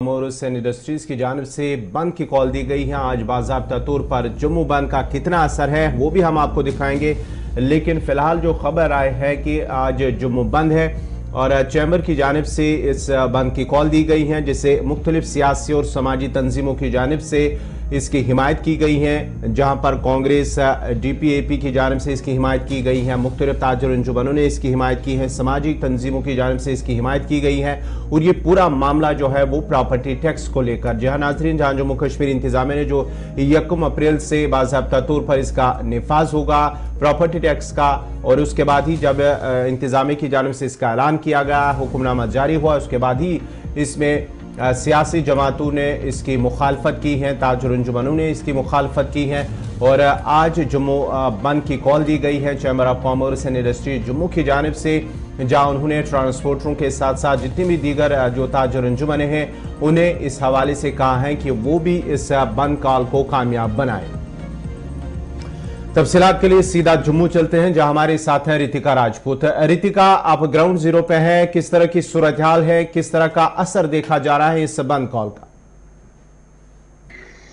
Morris industries की जानिब से बंद की कॉल दी गई है। आज बाज़ाब्ता तौर पर जम्मू बंद का कितना असर है वो भी हम आपको दिखाएंगे, लेकिन फिलहाल जो खबर आई है कि आज जम्मू बंद है और चैम्बर की जानिब से इस बंद की कॉल दी गई है, जिसे मुख्तलिफ सियासी और समाजी तंजीमों की जानिब से इसकी हिमायत की गई है। जहां पर कांग्रेस DPAP की जानिब से इसकी हिमायत की गई है, मुख्तलिफ ताजर अंजुमनों ने इसकी हिमायत की है, समाजी तंजीमों की जानिब से इसकी हिमायत की गई है। और ये पूरा मामला जो है वो प्रॉपर्टी टैक्स को लेकर, जहां नाजरीन जहां जम्मू कश्मीर इंतजामिया ने जो 1 अप्रैल से बाज़ाब्ता तौर पर इसका निफाज होगा प्रॉपर्टी टैक्स का, और उसके बाद ही जब इंतजामिया की जानिब से इसका ऐलान किया गया, हुक्मनामा जारी हुआ, उसके बाद ही इसमें सियासी जमातों ने इसकी मुखालफत की है, ताजर अंजुमनों ने इसकी मुखालफत की है। और आज जम्मू बंद की कॉल दी गई है chamber of commerce and industry Jammu की जानिब से, जहां उन्होंने ट्रांसपोर्टरों के साथ साथ जितनी भी दीगर जो ताजर अंजुमन हैं उन्हें इस हवाले से कहा है कि वो भी इस बंद कॉल को कामयाब बनाएं। तफसीलात के लिए सीधा जम्मू चलते हैं, जहां हमारे साथ हैं रितिका राजपूत। रितिका, आप ग्राउंड जीरो पे हैं, किस तरह की सूरत हाल है, किस तरह का असर देखा जा रहा है इस बंद कॉल का?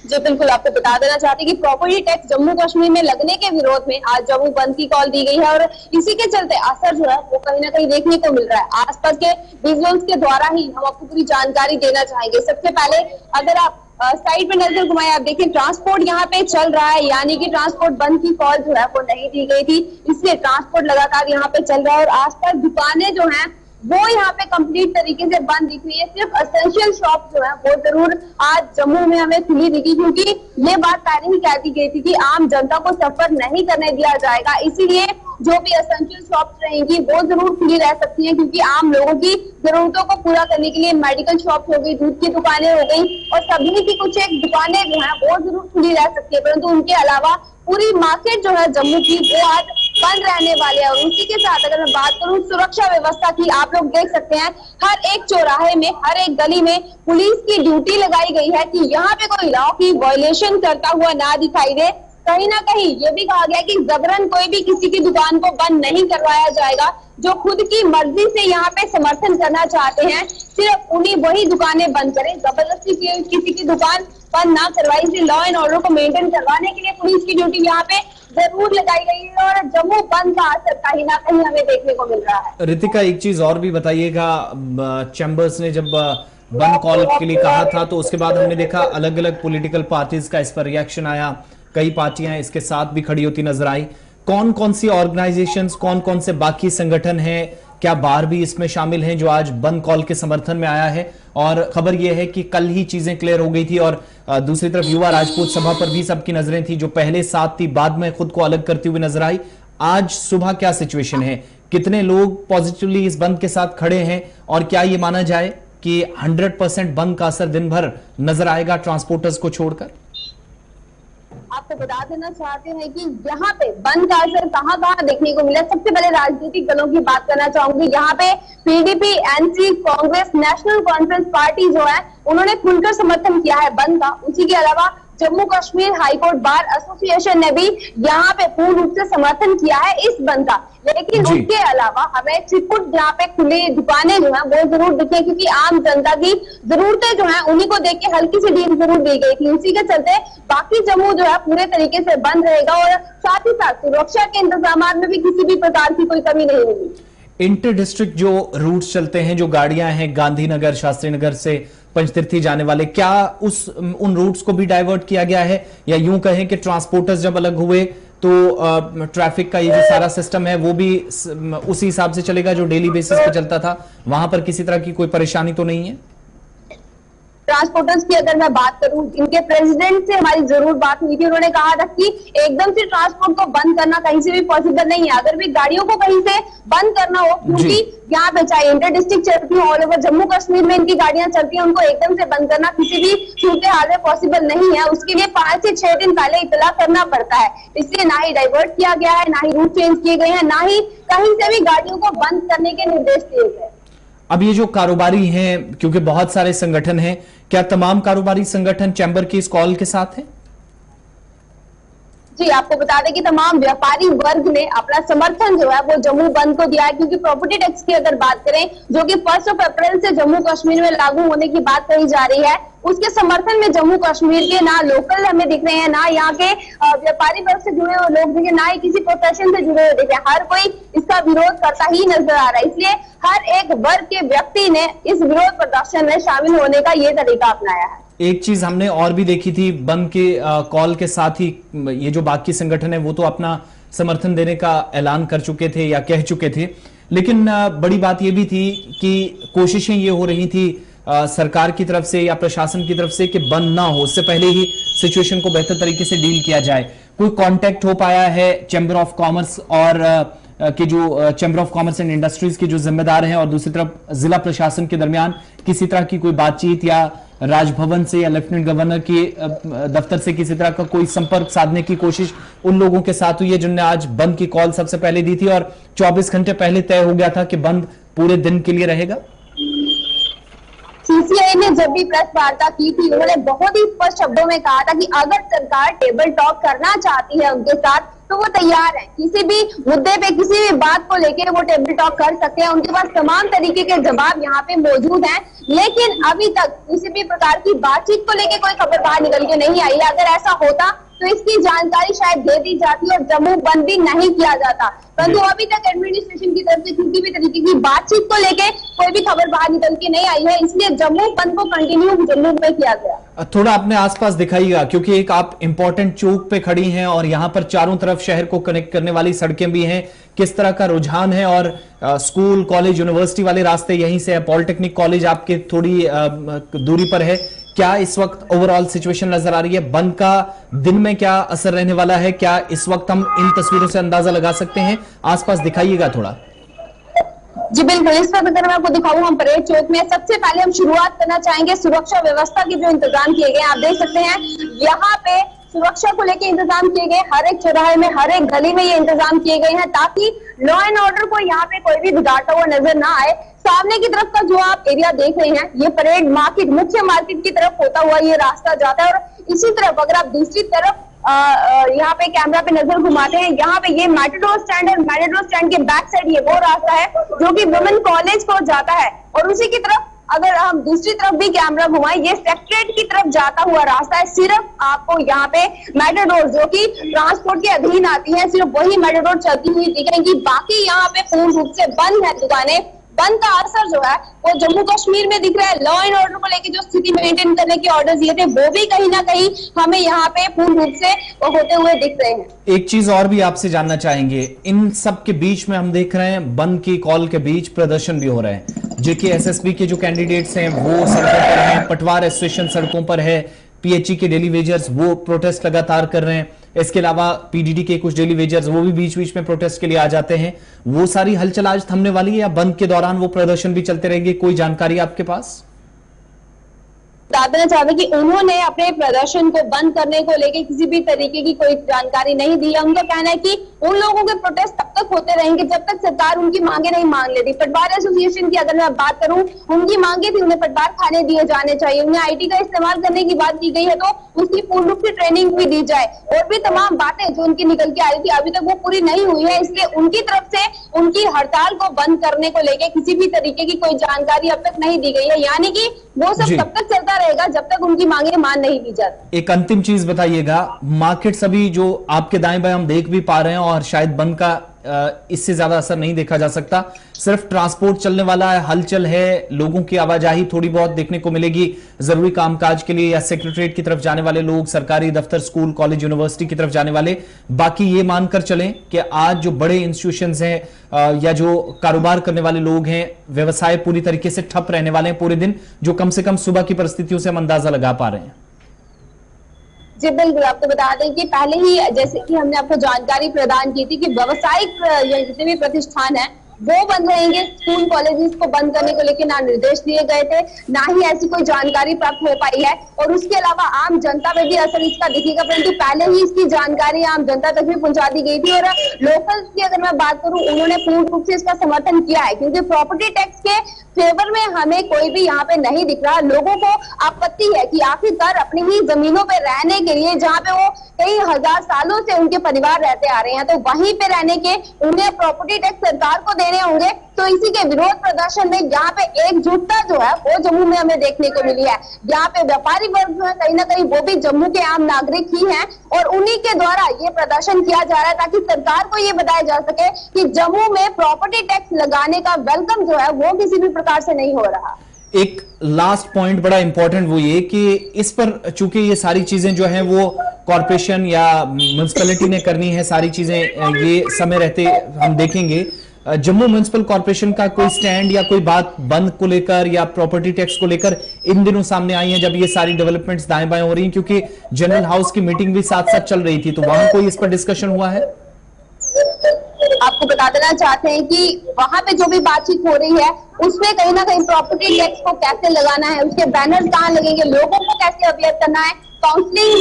जी बिल्कुल, आपको बता देना चाहते हैं कि प्रॉपर्टी टैक्स जम्मू कश्मीर में लगने के विरोध में आज जम्मू बंद की कॉल दी गई है और इसी के चलते असर जो है वो कहीं ना कहीं देखने को मिल रहा है। आसपास के विजुअल्स के द्वारा ही हम आपको पूरी जानकारी देना चाहेंगे। सबसे पहले अगर आप साइड पे नजर घुमाए, आप देखिए ट्रांसपोर्ट यहाँ पे चल रहा है, यानी कि ट्रांसपोर्ट बंद की कॉल जो है वो नहीं दी गई थी, इसलिए ट्रांसपोर्ट लगातार यहाँ पे चल रहा है। और आसपास दुकानें जो हैं वो यहाँ पे कंप्लीट तरीके से बंद दिख रही है। सिर्फ एसेंशियल शॉप जो है वो जरूर आज जम्मू में हमें खुली दिखी, क्योंकि ये बात पहले ही कह दी गई थी कि आम जनता को सफर नहीं करने दिया जाएगा, इसीलिए जो भी एसेंशियल शॉप्स रहेंगी वो जरूर खुली रह सकती हैं, क्योंकि आम लोगों की जरूरतों को पूरा करने के लिए मेडिकल शॉप हो गई, दूध की दुकानें हो गई और सभी की कुछ एक दुकानें जो है वो जरूर खुली रह सकती है। परंतु उनके अलावा पूरी मार्केट जो है जम्मू की वो आज बंद रहने वाले हैं। और उसी के साथ अगर मैं बात करूं सुरक्षा व्यवस्था की, आप लोग देख सकते हैं हर एक चौराहे में, हर एक गली में पुलिस की ड्यूटी लगाई गई है कि यहाँ पे कोई लॉ की वायलेशन करता हुआ ना दिखाई दे। कहीं ना कहीं ये भी कहा गया कि जबरन कोई भी किसी की दुकान को बंद नहीं करवाया जाएगा। जो खुद की मर्जी से यहाँ पे समर्थन करना चाहते हैं सिर्फ उन्हीं वही दुकानें बंद करें, जबरदस्ती किसी की दुकान बंद ना करवाई। इसलिए लॉ एंड ऑर्डर को मेंटेन करवाने के लिए पुलिस की ड्यूटी यहाँ पे जरूर लगाई गई है और जम्मू बंद का असर कहीं ना कहीं हमें देखने को मिल रहा है। रितिका, एक चीज और भी बताइएगा, चैम्बर्स ने जब बंद कॉल के लिए कहा था तो उसके बाद हमने देखा अलग अलग पॉलिटिकल पार्टीज का इस पर रिएक्शन आया, कई पार्टियां इसके साथ भी खड़ी होती नजर आई। कौन कौन सी ऑर्गेनाइजेशंस, कौन कौन से बाकी संगठन हैं, क्या बार भी इसमें शामिल हैं जो आज बंद कॉल के समर्थन में आया है? और खबर यह है कि कल ही चीजें क्लियर हो गई थी और दूसरी तरफ युवा राजपूत सभा पर भी सबकी नजरें थी, जो पहले साथ थी बाद में खुद को अलग करती हुई नजर आई। आज सुबह क्या सिचुएशन है, कितने लोग पॉजिटिवली इस बंद के साथ खड़े हैं और क्या ये माना जाए कि 100% बंद का असर दिन भर नजर आएगा ट्रांसपोर्टर्स को छोड़कर? आपको बता देना चाहते हैं कि यहाँ पे बंद का असर कहाँ कहाँ देखने को मिला। सबसे पहले राजनीतिक दलों की बात करना चाहूंगी। यहाँ पे PDP, NC, Congress, national conference party जो है उन्होंने खुलकर समर्थन किया है बंद का। उसी के अलावा Jammu Kashmir high court bar association ने भी यहाँ पे पूर्ण रूप से समर्थन किया है इस बंद का। लेकिन उसके अलावा हमें छिटपुट जहाँ पे खुली दुकानें जो है वो जरूर दिखे, क्योंकि आम जनता की जरूरतें जो है उन्हीं को देख के हल्की सी ढील जरूर दी गई थी। उसी के चलते बाकी जम्मू जो है पूरे तरीके से बंद रहेगा और साथ ही साथ सुरक्षा के इंतजाम में भी किसी भी प्रकार की कोई कमी नहीं होगी। इंटर डिस्ट्रिक्ट जो रूट्स चलते हैं, जो गाड़ियां हैं गांधीनगर, शास्त्री नगर से पंचतीर्थी जाने वाले, क्या उन रूट्स को भी डाइवर्ट किया गया है, या यूं कहें कि ट्रांसपोर्टर्स जब अलग हुए तो ट्रैफिक का ये जो सारा सिस्टम है वो भी उसी हिसाब से चलेगा जो डेली बेसिस पे चलता था? वहां पर किसी तरह की कोई परेशानी तो नहीं है? ट्रांसपोर्टर्स की अगर मैं बात करूं, इनके प्रेसिडेंट से हमारी जरूर बात हुई थी। उन्होंने कहा था कि एकदम से ट्रांसपोर्ट को बंद करना कहीं से भी पॉसिबल नहीं है। अगर भी गाड़ियों को कहीं से बंद करना हो, क्योंकि यहाँ पे चाहे इंटर डिस्ट्रिक्ट चलती है, ऑल ओवर जम्मू कश्मीर में इनकी गाड़ियां चलती हैं, उनको एकदम से बंद करना किसी भी सूरत हाल में पॉसिबल नहीं है। उसके लिए 5 से 6 दिन पहले इतला करना पड़ता है। इसलिए ना ही डाइवर्ट किया गया है, ना ही रूट चेंज किए गए हैं, ना ही कहीं से भी गाड़ियों को बंद करने के निर्देश दिए गए। अब ये जो कारोबारी हैं, क्योंकि बहुत सारे संगठन हैं, क्या तमाम कारोबारी संगठन चैम्बर की इस कॉल के साथ हैं? जी, आपको बता दें कि तमाम व्यापारी वर्ग ने अपना समर्थन जो है वो जम्मू बंद को दिया है, क्योंकि प्रॉपर्टी टैक्स की अगर बात करें जो कि 1 अप्रैल से जम्मू कश्मीर में लागू होने की बात कही जा रही है, उसके समर्थन में जम्मू कश्मीर के ना लोकल हमें दिख रहे हैं, ना यहाँ के व्यापारी वर्ग से जुड़े हुए लोग दिखे, ना ही किसी प्रोफेशन से जुड़े हुए दिखे। हर कोई इसका विरोध करता ही नजर आ रहा है। इसलिए हर एक वर्ग के व्यक्ति ने इस विरोध प्रदर्शन में शामिल होने का ये तरीका अपनाया है। एक चीज हमने और भी देखी थी, बंद के कॉल के साथ ही ये जो बाकी संगठन है वो तो अपना समर्थन देने का ऐलान कर चुके थे या कह चुके थे, लेकिन बड़ी बात ये भी थी कि कोशिशें ये हो रही थी सरकार की तरफ से या प्रशासन की तरफ से कि बंद ना हो, उससे पहले ही सिचुएशन को बेहतर तरीके से डील किया जाए। कोई कांटेक्ट हो पाया है चैम्बर ऑफ कॉमर्स और कि जो chamber of commerce and industries के जो जिम्मेदार हैं और दूसरी तरफ जिला प्रशासन के दरमियान किसी तरह की कोई बातचीत या राजभवन से या लेफ्टिनेंट गवर्नर के दफ्तर से किसी तरह का कोई संपर्क साधने की कोशिश उन लोगों के साथ हुई है जिन्होंने आज बंद की कॉल सबसे पहले दी थी और 24 घंटे पहले तय हो गया था कि बंद पूरे दिन के लिए रहेगा? सीसीआई ने जब भी प्रेस वार्ता की थी उन्होंने बहुत ही स्पष्ट शब्दों में कहा था कि अगर सरकार टेबल टॉक करना चाहती है उनके साथ तो वो तैयार है, किसी भी मुद्दे पे किसी भी बात को लेकर वो टेबल टॉक कर सकते हैं, उनके पास तमाम तरीके के जवाब यहाँ पे मौजूद हैं। लेकिन अभी तक किसी भी प्रकार की बातचीत को लेकर कोई खबर बाहर निकल के नहीं आई है। अगर ऐसा होता तो इसकी जानकारी शायद दे दी जाती और जम्मू बंद भी नहीं किया जाता, परंतु अभी तक एडमिनिस्ट्रेशन की तरफ से किसी भी तरीके की बातचीत को लेके कोई भी खबर बाहर निकल के नहीं आई है, इसलिए जम्मू बंद को कंटिन्यू जम्मू में किया गया। थोड़ा अपने आसपास दिखाइएगा, क्योंकि एक आप इंपॉर्टेंट चौक पे खड़ी हैं और यहाँ पर चारों तरफ शहर को कनेक्ट करने वाली सड़कें भी हैं। किस तरह का रुझान है और स्कूल कॉलेज यूनिवर्सिटी वाले रास्ते यहीं से है, पॉलिटेक्निक कॉलेज आपके थोड़ी दूरी पर है। क्या इस वक्त ओवरऑल सिचुएशन नजर आ रही है? बंद का दिन में क्या असर रहने वाला है? क्या इस वक्त हम इन तस्वीरों से अंदाजा लगा सकते हैं? आसपास दिखाइएगा थोड़ा। जी बिल्कुल, इस वक्त अगर मैं आपको दिखाऊं हम परेड चौक में, सबसे पहले हम शुरुआत करना चाहेंगे सुरक्षा व्यवस्था के जो इंतजाम किए गए हैं। आप देख सकते हैं यहाँ पे सुरक्षा को लेकर इंतजाम किए गए, हर एक चौराहे में हर एक गली में ये इंतजाम किए गए हैं ताकि लॉ एंड ऑर्डर को यहाँ पे कोई भी बिगाड़ता हुआ नजर ना आए। सामने की तरफ का जो आप एरिया देख रहे हैं ये परेड मार्केट, मुख्य मार्केट की तरफ होता हुआ ये रास्ता जाता है और इसी तरफ अगर आप दूसरी तरफ यहाँ पे कैमरा पे नजर घुमाते हैं, यहाँ पे ये मैटाडोर स्टैंड है, मैटाडोर स्टैंड के बैक साइड ये वो रास्ता है जो कि वुमेन कॉलेज को जाता है और उसी की तरफ अगर हम दूसरी तरफ भी कैमरा घुमाएं ये सेक्रेटरीट की तरफ जाता हुआ रास्ता है। सिर्फ आपको यहाँ पे मैटाडोर जो कि ट्रांसपोर्ट के अधीन आती है, सिर्फ वही मैटाडोर चलती हुई दिखेंगी, बाकी यहाँ पे पूर्ण रूप से बंद है दुकानें। बंद का असर जो है वो जम्मू कश्मीर में दिख रहा है। लॉ एंड ऑर्डर को लेकर जो स्थिति मेंटेन करने के ऑर्डर दिए थे वो भी कहीं ना कहीं हमें यहाँ पे पूर्ण रूप से होते हुए दिख रहे हैं। एक चीज और भी आपसे जानना चाहेंगे, इन सब के बीच में हम देख रहे हैं बंद की कॉल के बीच प्रदर्शन भी हो रहे हैं। जेके एसएसबी के जो कैंडिडेट्स हैं वो सड़कों पर हैं, पटवार एसोसिएशन सड़कों पर है, पीएचई के डेली वेजर्स वो प्रोटेस्ट लगातार कर रहे हैं। इसके अलावा पीडीडी के कुछ डेली वेजर्स वो भी बीच बीच में प्रोटेस्ट के लिए आ जाते हैं। वो सारी हलचल आज थमने वाली है या बंद के दौरान वो प्रदर्शन भी चलते रहेंगे? कोई जानकारी आपके पास? बता देना चाहते कि उन्होंने अपने प्रदर्शन को बंद करने को लेकर किसी भी तरीके की कोई जानकारी नहीं दी है। उनका कहना है कि उन लोगों के प्रोटेस्ट तब तक होते रहेंगे जब तक सरकार उनकी मांगे नहीं मान लेती। पटवार एसोसिएशन की अगर मैं बात करूं, उनकी मांगे थी उन्हें पटवार खाने दिए जाने चाहिए, उन्हें आईटी का इस्तेमाल करने की बात की गई है तो उसकी पूर्ण रूप से ट्रेनिंग भी दी जाए, और भी तमाम बातें जो उनकी निकल के आ रही थी अभी तक वो पूरी नहीं हुई है। इसलिए उनकी तरफ से उनकी हड़ताल को बंद करने को लेकर किसी भी तरीके की कोई जानकारी अब तक नहीं दी गई है, यानी कि वो सब तब तक चलता रहेगा जब तक उनकी मांगे मान नहीं दी जाती। एक अंतिम चीज बताइएगा, मार्केट सभी जो आपके दाएं बाएं हम देख भी पा रहे हैं और शायद बंद का इससे ज्यादा असर नहीं देखा जा सकता, सिर्फ ट्रांसपोर्ट चलने वाला है, हलचल है, लोगों की आवाजाही थोड़ी बहुत देखने को मिलेगी जरूरी कामकाज के लिए या सेक्रेटरीट की तरफ जाने वाले लोग, सरकारी दफ्तर, स्कूल, कॉलेज, यूनिवर्सिटी की तरफ जाने वाले। बाकी ये मानकर चलें कि आज जो बड़े इंस्टीट्यूशंस हैं या जो कारोबार करने वाले लोग हैं, व्यवसाय पूरी तरीके से ठप रहने वाले हैं पूरे दिन, जो कम से कम सुबह की परिस्थितियों से हम अंदाजा लगा पा रहे हैं। जी बिल्कुल, आपको बता दें कि पहले ही जैसे कि हमने आपको जानकारी प्रदान की थी कि व्यावसायिक जितने भी प्रतिष्ठान है वो बंद रहेंगे। स्कूल कॉलेजेस को बंद करने को लेकर ना निर्देश दिए गए थे, ना ही ऐसी कोई जानकारी प्राप्त हो पाई है, और उसके अलावा आम जनता में भी असर इसका दिखेगा, परंतु पहले ही इसकी जानकारी आम जनता तक भी पहुंचा दी गई थी। और लोकल की अगर मैं बात करूं, उन्होंने पूर्ण रूप से इसका समर्थन किया है, क्योंकि प्रॉपर्टी टैक्स के फेवर में हमें कोई भी यहाँ पे नहीं दिख रहा। लोगों को आपत्ति है कि आखिरकार अपनी ही जमीनों पे रहने के लिए, जहाँ पे वो कई हजार सालों से उनके परिवार रहते आ रहे हैं, तो वहीं पे रहने के उन्हें प्रॉपर्टी टैक्स सरकार को देने होंगे। तो इसी के विरोध प्रदर्शन में यहाँ पे एकजुटता जो है वो जम्मू में हमें देखने को मिली है। यहाँ पे व्यापारी वर्ग जो है कहीं ना कहीं वो भी जम्मू के आम नागरिक ही हैं, और उन्हीं के द्वारा ये प्रदर्शन किया जा रहा है ताकि सरकार को ये बताया जा सके कि जम्मू में प्रॉपर्टी टैक्स लगाने का वेलकम जो है वो किसी भी प्रकार से नहीं हो रहा। एक लास्ट पॉइंट बड़ा इंपॉर्टेंट वो ये कि इस पर चूंकि ये सारी चीजें जो हैं वो कॉर्पोरेशन या म्युनिसिपैलिटी ने करनी है, सारी चीजें ये समय रहते हम देखेंगे। जम्मू म्युनिसिपल कॉर्पोरेशन का कोई स्टैंड या कोई बात बंद को लेकर या प्रॉपर्टी टैक्स को लेकर इन दिनों सामने आई है, जब ये सारी डेवलपमेंट्स दाएं बाएं हो रही हैं, क्योंकि जनरल हाउस की मीटिंग भी साथ साथ चल रही थी, तो वहां कोई इस पर डिस्कशन हुआ है? आपको बता देना चाहते हैं कि वहां पे जो भी बातचीत हो रही है उसमें कहीं ना कहीं प्रॉपर्टी टैक्स को कैसे लगाना है, उसके बैनर्स कहाँ लगेंगे, लोगों को कैसे अवेयर करना है, काउंसलिंग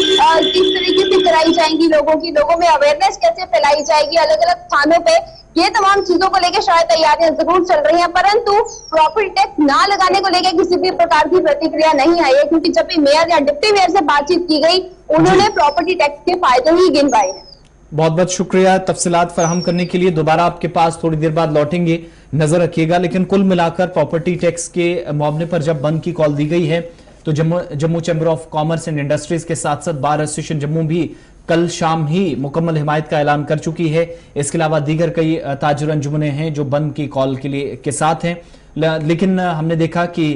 किस तरीके से कराई जाएंगी, लोगों में अवेयरनेस कैसे फैलाई जाएगी अलग अलग स्थानों पे, ये तमाम चीजों को लेकर शायद तैयारियां जरूर चल रही हैं, परंतु प्रॉपर्टी टैक्स ना लगाने को लेकर किसी भी प्रकार की प्रतिक्रिया नहीं आई है। क्योंकि जब भी मेयर या डिप्टी मेयर से बातचीत की गई, उन्होंने प्रॉपर्टी टैक्स के फायदे ही गिनवाए हैं। बहुत बहुत शुक्रिया तफसीलात फराहम करने के लिए। दोबारा आपके पास थोड़ी देर बाद लौटेंगे, नजर रखिएगा। लेकिन कुल मिलाकर प्रॉपर्टी टैक्स के मामले पर जब बंद की कॉल दी गई है, तो Jammu chamber of commerce and industries के साथ साथ बार एसोसिएशन जम्मू भी कल शाम ही मुकम्मल हिमायत का ऐलान कर चुकी है। इसके अलावा दीगर कई ताजिर अंजुमनें हैं जो बंद की कॉल के साथ हैं। लेकिन हमने देखा कि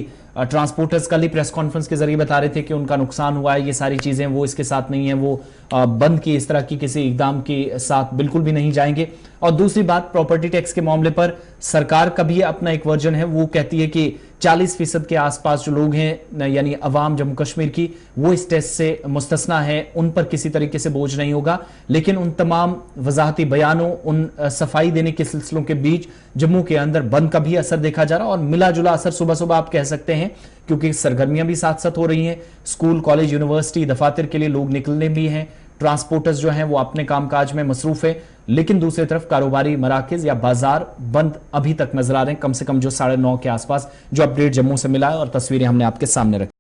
ट्रांसपोर्टर्स कल ही प्रेस कॉन्फ्रेंस के जरिए बता रहे थे कि उनका नुकसान हुआ है, ये सारी चीजें वो इसके साथ नहीं है, वो बंद की इस तरह की किसी इकदाम के साथ बिल्कुल भी नहीं जाएंगे। और दूसरी बात, प्रॉपर्टी टैक्स के मामले पर सरकार का भी अपना एक वर्जन है, वो कहती है कि 40% के आसपास जो लोग हैं यानी अवाम जम्मू कश्मीर की, वो इस टेस्ट से मुस्तस्ना है, उन पर किसी तरीके से बोझ नहीं होगा। लेकिन उन तमाम वजाहती बयानों, उन सफाई देने के सिलसिलों के बीच जम्मू के अंदर बंद का भी असर देखा जा रहा है, और मिला जुला असर सुबह सुबह आप कह सकते हैं, क्योंकि सरगर्मियां भी साथ साथ हो रही हैं। स्कूल, कॉलेज, यूनिवर्सिटी, दफातर के लिए लोग निकलने भी हैं, ट्रांसपोर्टर्स जो हैं वो अपने कामकाज में मसरूफ है। लेकिन दूसरी तरफ कारोबारी मराकज या बाजार बंद अभी तक नजर आ रहे हैं, कम से कम जो 9:30 के आसपास जो अपडेट जम्मू से मिला है और तस्वीरें हमने आपके सामने रखी।